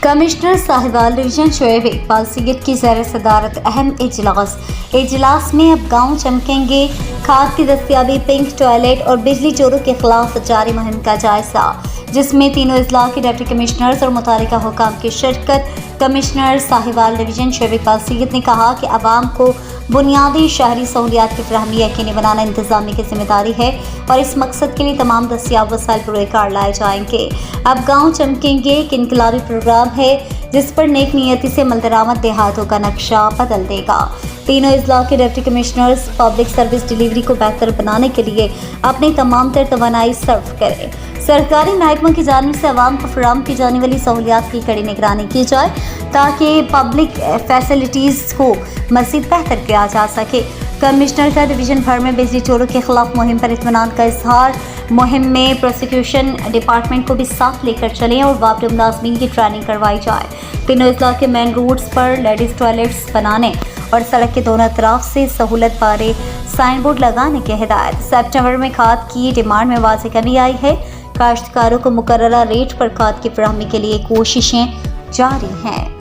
Commissioner Sahiwal division Shoaib Iqbal Syed की ज़ेर सदारत अहम इजलास में अब गाँव चमकेंगे, खाद की दस्तयाबी, पिंक टॉयलेट और बिजली चोरों के खिलाफ जारी मुहिम का जायजा, जिसमें तीनों अजला के डिप्टी कमिश्नर्स और मुतालिका हुकाम की शिरकत। कमिश्नर साहिवाल डिवीजन शोएब इकबाल सैयद ने कहा कि आवाम को बुनियादी शहरी सहूलियात की फराहमी यकीनी बनाना इंतजामी की जिम्मेदारी है और इस मकसद के लिए तमाम दस्तियाब वसाइल पर कार लाए जाएंगे। अब गाँव चमकेंगे एक इनकलाबी प्रोग्राम है जिस पर नेक नियति से मलदरामद देहातों का नक्शा बदल देगा। तीनों अजला के deputy commissioners public service delivery को बेहतर बनाने के लिए अपनी तमाम तर तवानाई सर्व करें। सरकारी महकमों की जानिब से आवाम को फराहम की जाने वाली सहूलियात की कड़ी निगरानी की जाए ताकि पब्लिक फैसिलिटीज़ को मज़ीद बेहतर किया जा सके। कमिश्नर का डिवीजन भर में बिजली चोरों के खिलाफ मुहिम पर इत्मीनान का इजहार। मुहिम में प्रोसिक्यूशन डिपार्टमेंट को भी साथ लेकर चलें और वापडी मुलाजमीन की ट्रेनिंग करवाई जाए। तीनों अजला के मेन रूट्स पर लेडीज़ टॉयलेट्स बनाने और सड़क के दोनों तरफ से सहूलत बारे साइन बोर्ड लगाने की हिदायत। सितंबर में खाद की डिमांड में वाज़ेह कमी आई है। काश्तकारों को मुकर्ररा रेट पर खाद की फराहमी के लिए कोशिशें जारी हैं।